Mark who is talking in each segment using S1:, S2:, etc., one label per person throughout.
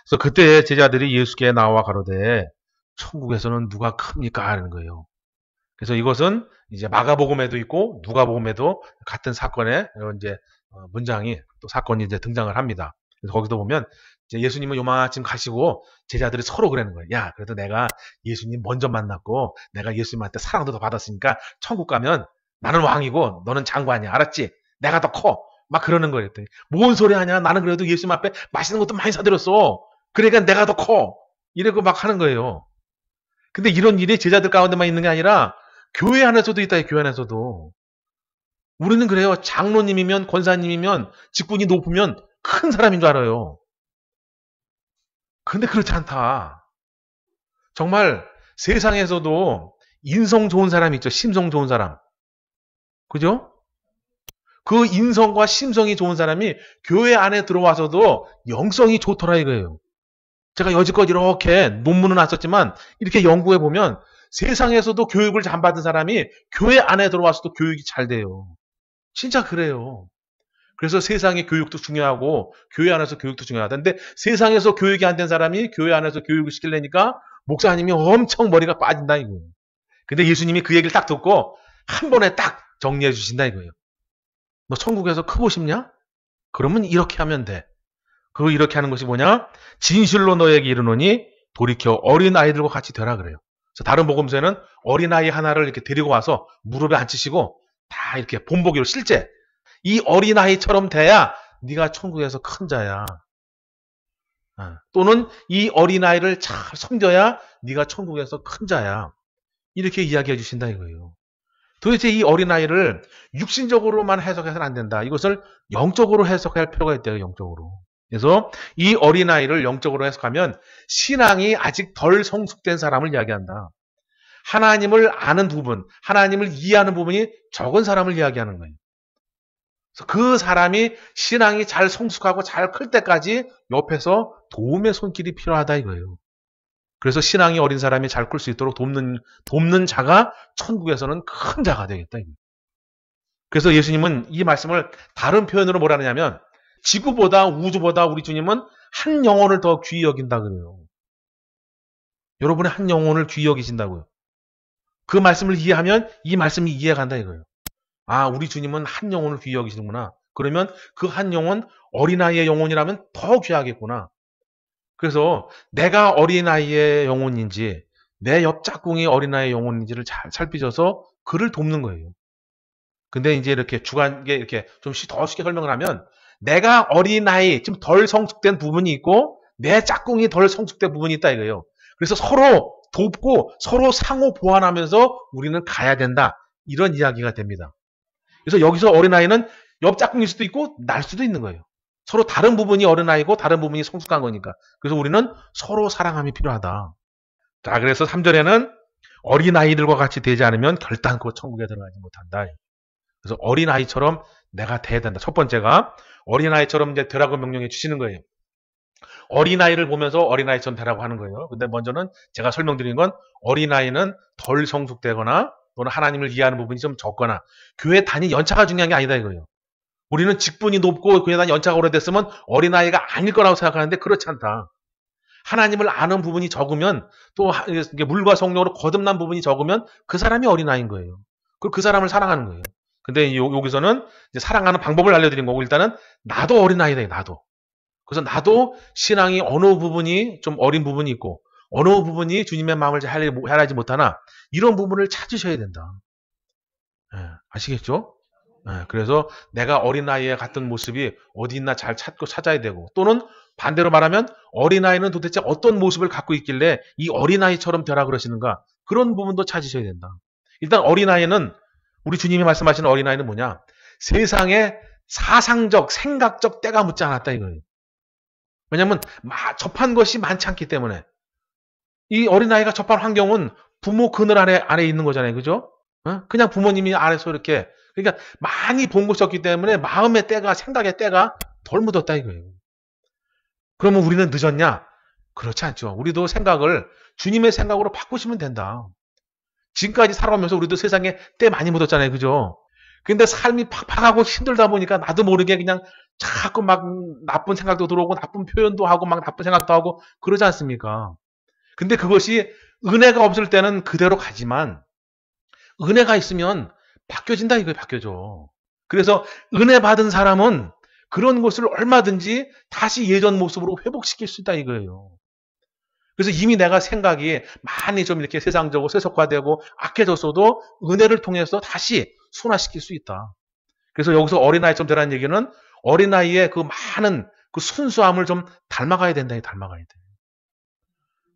S1: 그래서 그때 제자들이 예수께 나와 가로되 천국에서는 누가 큽니까? 하는 거예요. 그래서 이것은 이제 마가복음에도 있고 누가복음에도 같은 사건의 이제 문장이 또 사건이 이제 등장을 합니다. 그래서 거기서 보면 이제 예수님은 요마침 가시고 제자들이 서로 그러는 거예요. 야, 그래도 내가 예수님 먼저 만났고 내가 예수님한테 사랑도 더 받았으니까 천국 가면 나는 왕이고 너는 장관이야. 알았지? 내가 더 커. 막 그러는 거예요. 뭔 소리 하냐? 나는 그래도 예수님 앞에 맛있는 것도 많이 사드렸어. 그러니까 내가 더 커. 이러고 막 하는 거예요. 근데 이런 일이 제자들 가운데만 있는 게 아니라 교회 안에서도 있다. 교회 안에서도. 우리는 그래요. 장로님이면 권사님이면 직분이 높으면 큰 사람인 줄 알아요. 근데 그렇지 않다. 정말 세상에서도 인성 좋은 사람이 있죠. 심성 좋은 사람. 그죠? 그 인성과 심성이 좋은 사람이 교회 안에 들어와서도 영성이 좋더라 이거예요. 제가 여지껏 이렇게 논문은 안 썼지만 이렇게 연구해 보면 세상에서도 교육을 잘 받은 사람이 교회 안에 들어와서도 교육이 잘 돼요. 진짜 그래요. 그래서 세상의 교육도 중요하고 교회 안에서 교육도 중요하다. 근데 세상에서 교육이 안 된 사람이 교회 안에서 교육을 시키려니까 목사님이 엄청 머리가 빠진다 이거예요. 근데 예수님이 그 얘기를 딱 듣고 한 번에 딱 정리해 주신다 이거예요. 너 천국에서 크고 싶냐? 그러면 이렇게 하면 돼. 그거 이렇게 하는 것이 뭐냐? 진실로 너에게 이르노니 돌이켜 어린 아이들과 같이 되라 그래요. 그래서 다른 복음서에는 어린 아이 하나를 이렇게 데리고 와서 무릎에 앉히시고 다 이렇게 본보기로 실제 이 어린 아이처럼 돼야 네가 천국에서 큰 자야. 또는 이 어린 아이를 잘 섬겨야 네가 천국에서 큰 자야. 이렇게 이야기해 주신다 이거예요. 도대체 이 어린 아이를 육신적으로만 해석해서는 안 된다. 이것을 영적으로 해석할 필요가 있대요. 영적으로. 그래서 이 어린아이를 영적으로 해석하면 신앙이 아직 덜 성숙된 사람을 이야기한다. 하나님을 아는 부분, 하나님을 이해하는 부분이 적은 사람을 이야기하는 거예요. 그래서 그 사람이 신앙이 잘 성숙하고 잘 클 때까지 옆에서 도움의 손길이 필요하다 이거예요. 그래서 신앙이 어린 사람이 잘 클 수 있도록 돕는 자가 천국에서는 큰 자가 되겠다. 이거예요. 그래서 예수님은 이 말씀을 다른 표현으로 뭐라 하냐면 지구보다 우주보다 우리 주님은 한 영혼을 더 귀히 여긴다 그래요. 여러분의 한 영혼을 귀히 여기신다고요. 그 말씀을 이해하면 이 말씀이 이해가 간다 이거예요. 아, 우리 주님은 한 영혼을 귀히 여기시는구나. 그러면 그 한 영혼, 어린아이의 영혼이라면 더 귀하겠구나. 그래서 내가 어린아이의 영혼인지 내 옆 짝꿍이 어린아이의 영혼인지를 잘 살피셔서 그를 돕는 거예요. 근데 이제 이렇게 주관계 이렇게 좀 더 쉽게 설명을 하면 내가 어린아이, 좀 덜 성숙된 부분이 있고 내 짝꿍이 덜 성숙된 부분이 있다 이거예요. 그래서 서로 돕고 서로 상호 보완하면서 우리는 가야 된다. 이런 이야기가 됩니다. 그래서 여기서 어린아이는 옆 짝꿍일 수도 있고 날 수도 있는 거예요. 서로 다른 부분이 어린아이고 다른 부분이 성숙한 거니까. 그래서 우리는 서로 사랑함이 필요하다. 자, 그래서 3절에는 어린아이들과 같이 되지 않으면 결단코 천국에 들어가지 못한다. 그래서 어린아이처럼 내가 돼야 된다. 첫 번째가 어린아이처럼 이제 되라고 명령해 주시는 거예요. 어린아이를 보면서 어린아이처럼 되라고 하는 거예요. 근데 먼저는 제가 설명드린 건 어린아이는 덜 성숙되거나 또는 하나님을 이해하는 부분이 좀 적거나 교회 다닌 연차가 중요한 게 아니다 이거예요. 우리는 직분이 높고 교회 다닌 연차가 오래됐으면 어린아이가 아닐 거라고 생각하는데 그렇지 않다. 하나님을 아는 부분이 적으면 또 물과 성령으로 거듭난 부분이 적으면 그 사람이 어린아이인 거예요. 그리고 그 사람을 사랑하는 거예요. 근데 여기서는 이제 사랑하는 방법을 알려드린 거고 일단은 나도 어린아이다. 나도. 그래서 나도 신앙이 어느 부분이 좀 어린 부분이 있고 어느 부분이 주님의 마음을 잘 헤아리지 못하나 이런 부분을 찾으셔야 된다. 아시겠죠? 그래서 내가 어린아이의 같은 모습이 어디 있나 잘 찾고 찾아야 되고 또는 반대로 말하면 어린아이는 도대체 어떤 모습을 갖고 있길래 이 어린아이처럼 되라 그러시는가 그런 부분도 찾으셔야 된다. 일단 어린아이는 우리 주님이 말씀하시는 어린아이는 뭐냐? 세상에 사상적, 생각적 때가 묻지 않았다 이거예요. 왜냐하면 접한 것이 많지 않기 때문에 이 어린아이가 접한 환경은 부모 그늘 아래 있는 거잖아요. 그죠? 그냥 부모님이 아래서 이렇게 그러니까 많이 본 것이었기 때문에 마음의 때가 생각의 때가 덜 묻었다 이거예요. 그러면 우리는 늦었냐? 그렇지 않죠. 우리도 생각을 주님의 생각으로 바꾸시면 된다. 지금까지 살아가면서 우리도 세상에 때 많이 묻었잖아요. 그죠? 근데 삶이 팍팍하고 힘들다 보니까 나도 모르게 그냥 자꾸 막 나쁜 생각도 들어오고 나쁜 표현도 하고 막 나쁜 생각도 하고 그러지 않습니까? 근데 그것이 은혜가 없을 때는 그대로 가지만 은혜가 있으면 바뀌어진다 이거예요. 바뀌어져. 그래서 은혜 받은 사람은 그런 것을 얼마든지 다시 예전 모습으로 회복시킬 수 있다 이거예요. 그래서 이미 내가 생각이 많이 좀 이렇게 세상적으로 세속화되고 악해졌어도 은혜를 통해서 다시 순화시킬 수 있다. 그래서 여기서 어린아이처럼 되라는 얘기는 어린아이의 그 많은 그 순수함을 좀 닮아가야 된다. 닮아가야 돼.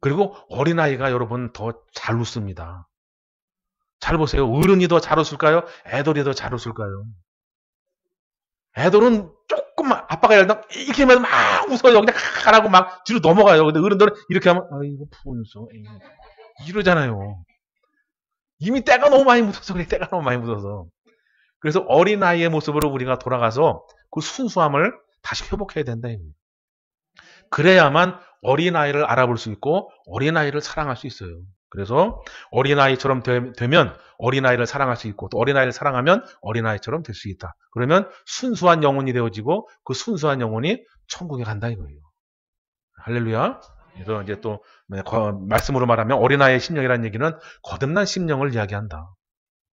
S1: 그리고 어린아이가 여러분 더 잘 웃습니다. 잘 보세요. 어른이 더 잘 웃을까요? 애들이 더 잘 웃을까요? 애들은 조금만 아빠가 열다 이렇게 하면 막 웃어요. 그냥 가라고 막 뒤로 넘어가요. 근데 어른들은 이렇게 하면 아이고 푸른소 이러잖아요. 이미 때가 너무 많이 묻어서 그래. 때가 너무 많이 묻어서. 그래서 어린아이의 모습으로 우리가 돌아가서 그 순수함을 다시 회복해야 된다. 그래야만 어린아이를 알아볼 수 있고 어린아이를 사랑할 수 있어요. 그래서 어린아이처럼 되면 어린아이를 사랑할 수 있고 또 어린아이를 사랑하면 어린아이처럼 될 수 있다. 그러면 순수한 영혼이 되어지고 그 순수한 영혼이 천국에 간다 이거예요. 할렐루야. 그래서 이제 또 말씀으로 말하면 어린아이의 심령이라는 얘기는 거듭난 심령을 이야기한다.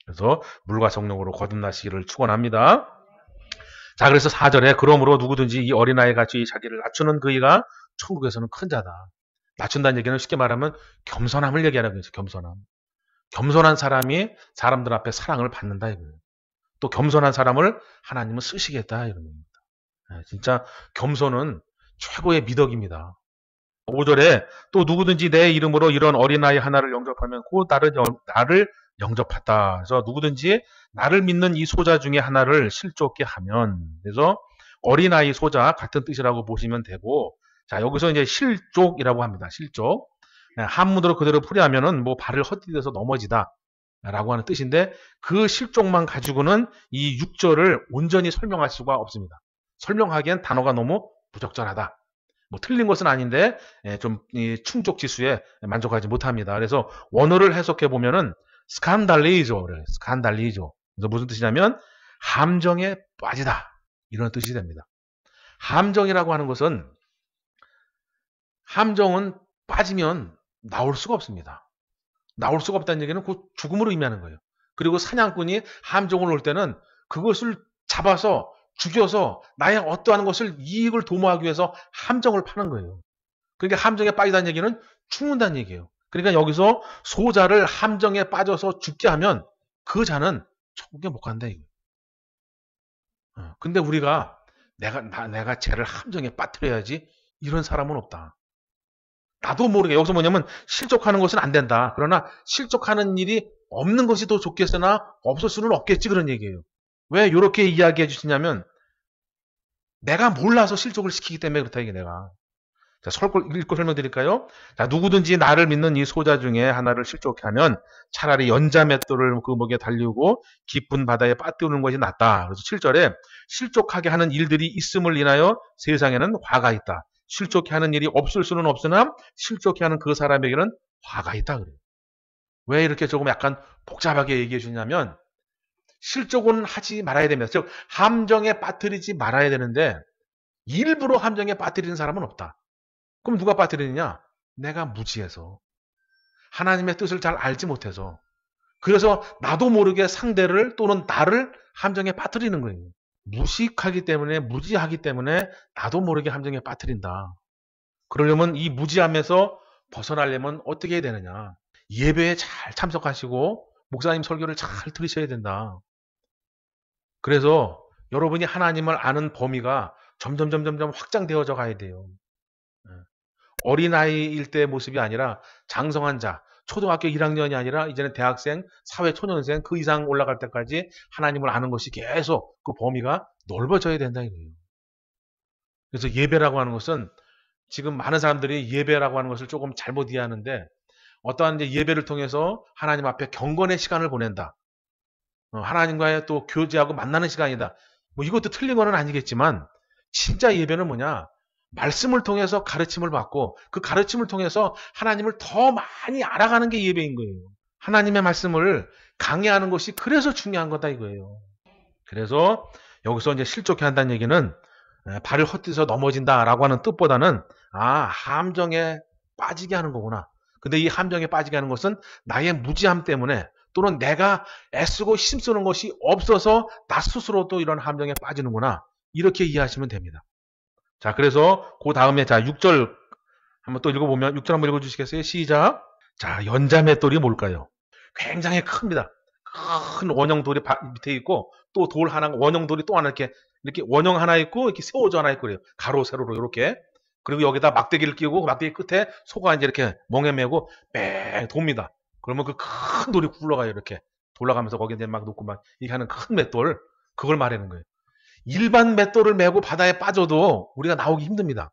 S1: 그래서 물과 성령으로 거듭나시기를 축원합니다. 자, 그래서 4절에 그러므로 누구든지 이 어린아이 같이 자기를 낮추는 그이가 천국에서는 큰 자다. 낮춘다는 얘기는 쉽게 말하면 겸손함을 얘기하는 거죠. 겸손함. 겸손한 사람이 사람들 앞에 사랑을 받는다 이거예요. 또 겸손한 사람을 하나님은 쓰시겠다 이런 겁니다. 진짜 겸손은 최고의 미덕입니다. 5절에 또 누구든지 내 이름으로 이런 어린아이 하나를 영접하면 곧 나를 영접했다. 그래서 누구든지 나를 믿는 이 소자 중에 하나를 실족게 하면, 그래서 어린아이 소자 같은 뜻이라고 보시면 되고, 자, 여기서 이제 실족이라고 합니다. 실족. 한문으로 그대로 풀이하면은 뭐 발을 헛디뎌서 넘어지다 라고 하는 뜻인데, 그 실족만 가지고는 이 6절을 온전히 설명할 수가 없습니다. 설명하기엔 단어가 너무 부적절하다. 뭐 틀린 것은 아닌데 좀 충족 지수에 만족하지 못합니다. 그래서 원어를 해석해 보면은 스칸달리조, 스칸달리조. 그래서 무슨 뜻이냐면 함정에 빠지다 이런 뜻이 됩니다. 함정이라고 하는 것은 함정은 빠지면 나올 수가 없습니다. 나올 수가 없다는 얘기는 곧 죽음으로 의미하는 거예요. 그리고 사냥꾼이 함정을 놓을 때는 그것을 잡아서 죽여서 나의 어떠한 것을 이익을 도모하기 위해서 함정을 파는 거예요. 그러니까 함정에 빠지다는 얘기는 죽는다는 얘기예요. 그러니까 여기서 소자를 함정에 빠져서 죽게 하면 그 자는 천국에 못 간다 이거예요. 근데 우리가 내가 쟤를 함정에 빠뜨려야지 이런 사람은 없다. 나도 모르게 여기서 뭐냐면 실족하는 것은 안 된다. 그러나 실족하는 일이 없는 것이 더 좋겠으나 없을 수는 없겠지 그런 얘기예요. 왜 이렇게 이야기해 주시냐면 내가 몰라서 실족을 시키기 때문에 그렇다 이게 내가. 자, 읽고 설명드릴까요? 자, 누구든지 나를 믿는 이 소자 중에 하나를 실족해 하면 차라리 연자맷돌을 그 목에 달리고 깊은 바다에 빠뜨리는 것이 낫다. 그래서 7절에 실족하게 하는 일들이 있음을 인하여 세상에는 화가 있다. 실족해 하는 일이 없을 수는 없으나 실족해 하는 그 사람에게는 화가 있다 그래요. 왜 이렇게 조금 약간 복잡하게 얘기해 주냐면 실족은 하지 말아야 됩니다. 즉 함정에 빠뜨리지 말아야 되는데 일부러 함정에 빠뜨리는 사람은 없다. 그럼 누가 빠뜨리느냐? 내가 무지해서 하나님의 뜻을 잘 알지 못해서 그래서 나도 모르게 상대를 또는 나를 함정에 빠뜨리는 거예요. 무식하기 때문에 무지하기 때문에 나도 모르게 함정에 빠뜨린다. 그러려면 이 무지함에서 벗어나려면 어떻게 해야 되느냐? 예배에 잘 참석하시고 목사님 설교를 잘 들으셔야 된다. 그래서 여러분이 하나님을 아는 범위가 점점 확장되어져 가야 돼요. 어린아이일 때의 모습이 아니라 장성한 자, 초등학교 1학년이 아니라 이제는 대학생, 사회초년생 그 이상 올라갈 때까지 하나님을 아는 것이 계속 그 범위가 넓어져야 된다 이거예요. 그래서 예배라고 하는 것은 지금 많은 사람들이 예배라고 하는 것을 조금 잘못 이해하는데 어떠한 이제 예배를 통해서 하나님 앞에 경건의 시간을 보낸다. 하나님과의 또 교제하고 만나는 시간이다. 뭐 이것도 틀린 건 아니겠지만 진짜 예배는 뭐냐? 말씀을 통해서 가르침을 받고 그 가르침을 통해서 하나님을 더 많이 알아가는 게 예배인 거예요. 하나님의 말씀을 강의하는 것이 그래서 중요한 거다 이거예요. 그래서 여기서 이제 실족해 한다는 얘기는 발을 헛디뎌서 넘어진다라고 하는 뜻보다는 함정에 빠지게 하는 거구나. 근데 이 함정에 빠지게 하는 것은 나의 무지함 때문에 또는 내가 애쓰고 힘쓰는 것이 없어서 나 스스로도 이런 함정에 빠지는구나. 이렇게 이해하시면 됩니다. 자, 그래서 그 다음에 6절 한번 또 읽어보면 6절 한번 읽어주시겠어요? 시작. 자, 연자맷돌이 뭘까요? 굉장히 큽니다. 큰 원형돌이 밑에 있고 또 돌 하나, 원형돌이 또 하나 이렇게 원형 하나 있고 이렇게 세워져 하나 있고 그래요. 가로 세로로 이렇게. 그리고 여기다 막대기를 끼고 그 막대기 끝에 소가 이제 이렇게 멍에 메고 뺑 돕니다. 그러면 그 큰 돌이 굴러가요. 이렇게 돌아가면서 거기에 이제 막 놓고 막 이렇게 하는 큰 맷돌, 그걸 말하는 거예요. 일반 맷돌을 메고 바다에 빠져도 우리가 나오기 힘듭니다.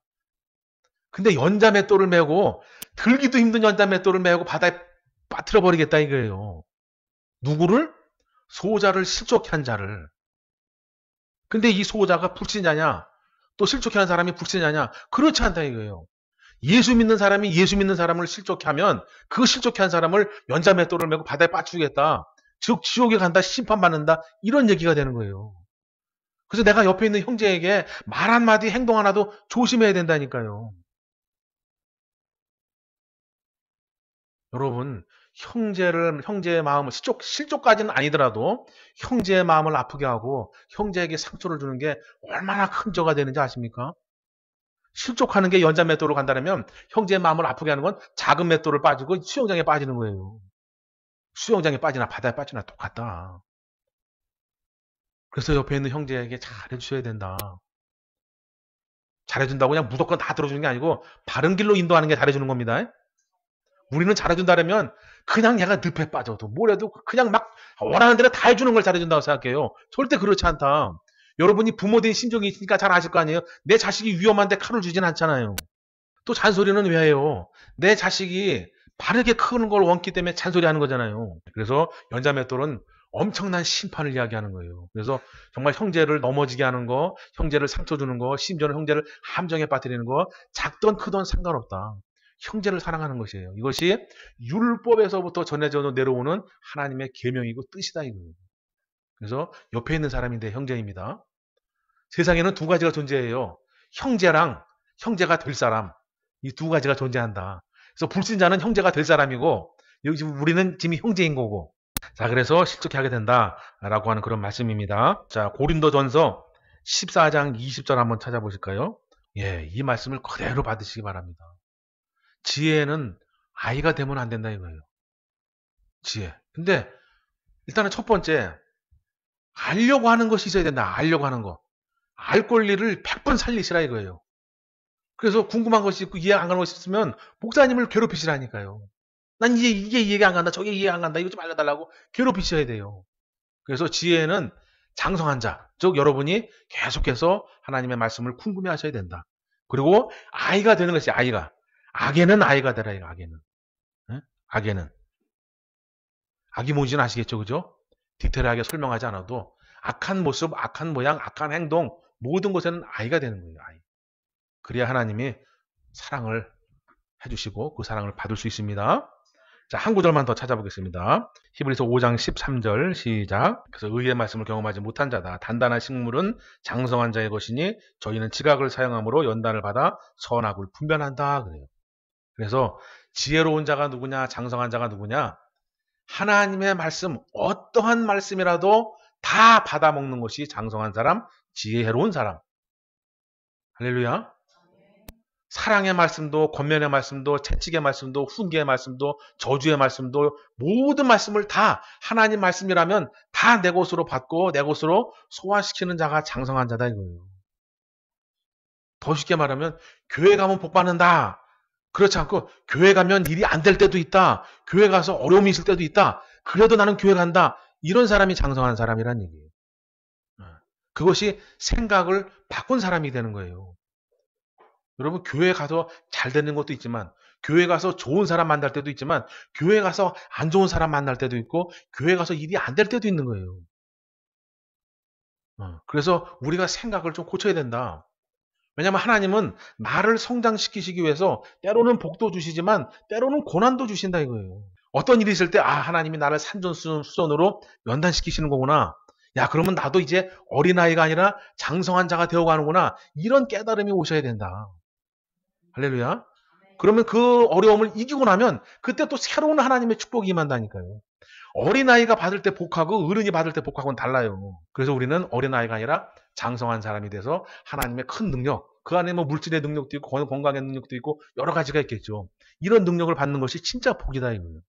S1: 근데 연자 맷돌을 메고 들기도 힘든 연자 맷돌을 메고 바다에 빠뜨려 버리겠다 이거예요. 누구를? 소자를 실족해 한 자를. 근데 이 소자가 불신자냐? 또 실족해 한 사람이 불신자냐? 그렇지 않다 이거예요. 예수 믿는 사람이 예수 믿는 사람을 실족해 하면 그 실족해 한 사람을 연자 맷돌을 메고 바다에 빠뜨리겠다. 즉 지옥에 간다, 심판받는다, 이런 얘기가 되는 거예요. 그래서 내가 옆에 있는 형제에게 말 한마디 행동 하나도 조심해야 된다니까요. 여러분, 형제의 마음을 실족까지는 아니더라도 형제의 마음을 아프게 하고 형제에게 상처를 주는 게 얼마나 큰 죄가 되는지 아십니까? 실족하는 게 연자 맷돌로 간다면 형제의 마음을 아프게 하는 건 작은 맷돌을 빠지고 수영장에 빠지는 거예요. 수영장에 빠지나 바다에 빠지나 똑같다. 그래서 옆에 있는 형제에게 잘해주셔야 된다. 잘해준다고 그냥 무조건 다 들어주는 게 아니고 바른 길로 인도하는 게 잘해주는 겁니다. 우리는 잘해준다면 그냥 얘가 늪에 빠져도 뭐래도 그냥 막 원하는 대로 다 해주는 걸 잘해준다고 생각해요. 절대 그렇지 않다. 여러분이 부모된 심정이 있으니까 잘 아실 거 아니에요. 내 자식이 위험한데 칼을 주진 않잖아요. 또 잔소리는 왜 해요? 내 자식이 바르게 크는 걸 원기 때문에 잔소리하는 거잖아요. 그래서 연자맷돌은 엄청난 심판을 이야기하는 거예요. 그래서 정말 형제를 넘어지게 하는 거, 형제를 상처 주는 거, 심지어는 형제를 함정에 빠뜨리는 거, 작던 크던 상관없다. 형제를 사랑하는 것이에요. 이것이 율법에서부터 전해져 내려오는 하나님의 계명이고 뜻이다 이거예요. 그래서 옆에 있는 사람인데 형제입니다. 세상에는 두 가지가 존재해요. 형제랑 형제가 될 사람. 이 두 가지가 존재한다. 그래서 불신자는 형제가 될 사람이고 여기 우리는 지금 형제인 거고. 자, 그래서 실족해 하게 된다라고 하는 그런 말씀입니다. 자, 고린도전서 14장 20절 한번 찾아보실까요? 예, 이 말씀을 그대로 받으시기 바랍니다. 지혜는 아이가 되면 안 된다 이거예요. 지혜. 근데 일단은 첫 번째, 알려고 하는 것이 있어야 된다. 알려고 하는 거. 알 권리를 100번 살리시라 이거예요. 그래서 궁금한 것이 있고 이해 안 가는 것이 있으면 목사님을 괴롭히시라니까요. 난 이게 이해가 안 간다. 저게 이해 안 간다. 이거 좀 알려달라고 괴롭히셔야 돼요. 그래서 지혜는 장성한 자, 즉 여러분이 계속해서 하나님의 말씀을 궁금해하셔야 된다. 그리고 아이가 되는 것이 아이가. 악에는 아이가 되라 이거 악에는. 네? 악에는. 악이 뭔지는 아시겠죠, 그죠? 디테일하게 설명하지 않아도 악한 모습, 악한 모양, 악한 행동 모든 것에는 아이가 되는 거예요. 아이. 그래야 하나님이 사랑을 해주시고 그 사랑을 받을 수 있습니다. 자, 한 구절만 더 찾아보겠습니다. 히브리서 5장 13절 시작. 그래서 의의 말씀을 경험하지 못한 자다. 단단한 식물은 장성한 자의 것이니 저희는 지각을 사용함으로 연단을 받아 선악을 분별한다. 그래요. 그래서 지혜로운 자가 누구냐, 장성한 자가 누구냐? 하나님의 말씀, 어떠한 말씀이라도 다 받아먹는 것이 장성한 사람, 지혜로운 사람. 할렐루야. 사랑의 말씀도, 권면의 말씀도, 채찍의 말씀도, 훈계의 말씀도, 저주의 말씀도 모든 말씀을 다 하나님 말씀이라면 다 내 것으로 받고 내 것으로 소화시키는 자가 장성한 자다 이거예요. 더 쉽게 말하면 교회 가면 복 받는다. 그렇지 않고 교회 가면 일이 안 될 때도 있다. 교회 가서 어려움이 있을 때도 있다. 그래도 나는 교회 간다. 이런 사람이 장성한 사람이란 얘기예요. 그것이 생각을 바꾼 사람이 되는 거예요. 여러분 교회 가서 잘 되는 것도 있지만 교회 가서 좋은 사람 만날 때도 있지만 교회 가서 안 좋은 사람 만날 때도 있고 교회 가서 일이 안 될 때도 있는 거예요. 그래서 우리가 생각을 좀 고쳐야 된다. 왜냐하면 하나님은 나를 성장시키시기 위해서 때로는 복도 주시지만 때로는 고난도 주신다 이거예요. 어떤 일이 있을 때 하나님이 나를 산전수전으로 연단시키시는 거구나. 야, 그러면 나도 이제 어린아이가 아니라 장성한 자가 되어가는구나. 이런 깨달음이 오셔야 된다. 할렐루야. 그러면 그 어려움을 이기고 나면 그때 또 새로운 하나님의 축복이 임한다니까요. 어린아이가 받을 때 복하고 어른이 받을 때 복하고는 달라요. 그래서 우리는 어린아이가 아니라 장성한 사람이 돼서 하나님의 큰 능력, 그 안에 뭐 물질의 능력도 있고 건강의 능력도 있고 여러 가지가 있겠죠. 이런 능력을 받는 것이 진짜 복이다 이거예요.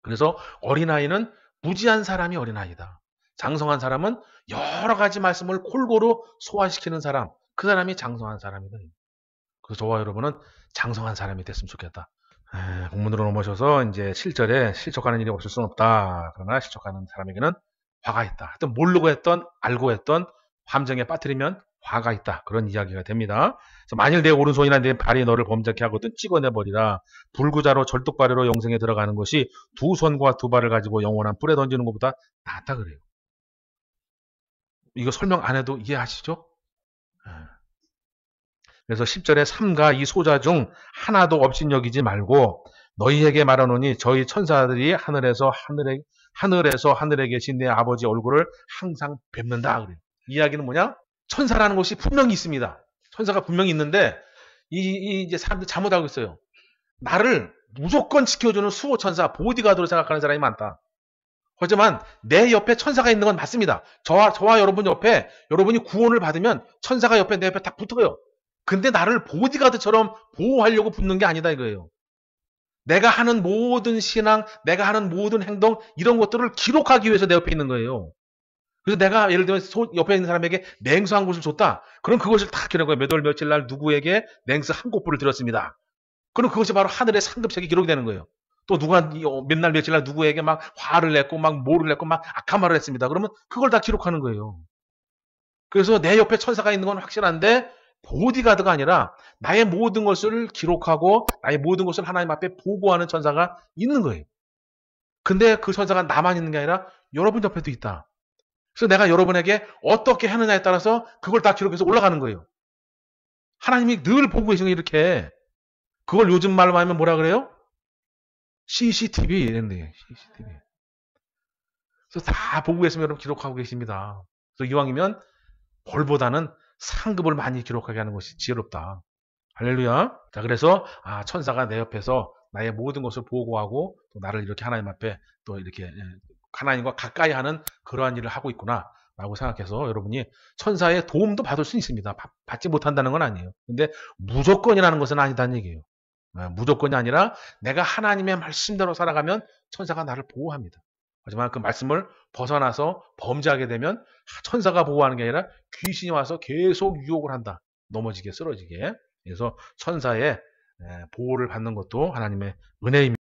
S1: 그래서 어린아이는 무지한 사람이 어린아이다. 장성한 사람은 여러 가지 말씀을 골고루 소화시키는 사람, 그 사람이 장성한 사람이다. 그래서 저와 여러분은 장성한 사람이 됐으면 좋겠다. 본문으로 넘어셔서 이제 7절에 실족하는 일이 없을 수는 없다. 그러나 실족하는 사람에게는 화가 있다. 하여튼 모르고 했던 알고 했던 함정에 빠뜨리면 화가 있다. 그런 이야기가 됩니다. 그래서 만일 내 오른손이나 내 발이 너를 범죄케 하거든 찍어내버리라. 불구자로 절뚝발이로 영생에 들어가는 것이 두 손과 두 발을 가지고 영원한 불에 던지는 것보다 낫다 그래요. 이거 설명 안 해도 이해하시죠? 그래서 10절에 삼가 이 소자 중 하나도 업신여기지 말고 너희에게 말하노니 저희 천사들이 하늘에서 하늘에 계신 내 아버지 얼굴을 항상 뵙는다 그래요. 이야기는 뭐냐? 천사라는 것이 분명히 있습니다. 천사가 분명히 있는데 이제 사람들이 잘못 알고 있어요. 나를 무조건 지켜주는 수호천사, 보디가드로 생각하는 사람이 많다. 하지만 내 옆에 천사가 있는 건 맞습니다. 저와 여러분 옆에 여러분이 구원을 받으면 천사가 옆에 내 옆에 딱 붙어요. 근데 나를 보디가드처럼 보호하려고 붙는 게 아니다 이거예요. 내가 하는 모든 신앙, 내가 하는 모든 행동 이런 것들을 기록하기 위해서 내 옆에 있는 거예요. 그래서 내가 예를 들면 옆에 있는 사람에게 냉수 한 곳을 줬다. 그럼 그것을 다 기록해요. 몇 월 며칠 날 누구에게 냉수 한 코프를 드렸습니다. 그럼 그것이 바로 하늘의 상급책에 기록이 되는 거예요. 또 누가 몇날 며칠 날 누구에게 막 화를 냈고 막 뭐를 냈고 막 악한 말을 했습니다. 그러면 그걸 다 기록하는 거예요. 그래서 내 옆에 천사가 있는 건 확실한데 보디가드가 아니라 나의 모든 것을 기록하고 나의 모든 것을 하나님 앞에 보고하는 천사가 있는 거예요. 근데 그 천사가 나만 있는 게 아니라 여러분 옆에도 있다. 그래서 내가 여러분에게 어떻게 하느냐에 따라서 그걸 다 기록해서 올라가는 거예요. 하나님이 늘 보고 계시는 이렇게. 그걸 요즘 말로 하면 뭐라 그래요? CCTV 이랬는데 CCTV. 그래서 다 보고 계시면 여러분 기록하고 계십니다. 그래서 이왕이면 벌보다는 상급을 많이 기록하게 하는 것이 지혜롭다. 할렐루야. 자, 그래서 천사가 내 옆에서 나의 모든 것을 보고하고 또 나를 이렇게 하나님 앞에 또 이렇게 하나님과 가까이 하는 그러한 일을 하고 있구나 라고 생각해서 여러분이 천사의 도움도 받을 수 있습니다. 받지 못한다는 건 아니에요. 근데 무조건이라는 것은 아니다는 얘기예요. 무조건이 아니라 내가 하나님의 말씀대로 살아가면 천사가 나를 보호합니다. 하지만 그 말씀을 벗어나서 범죄하게 되면 천사가 보호하는 게 아니라 귀신이 와서 계속 유혹을 한다. 넘어지게 쓰러지게. 그래서 천사의 보호를 받는 것도 하나님의 은혜입니다.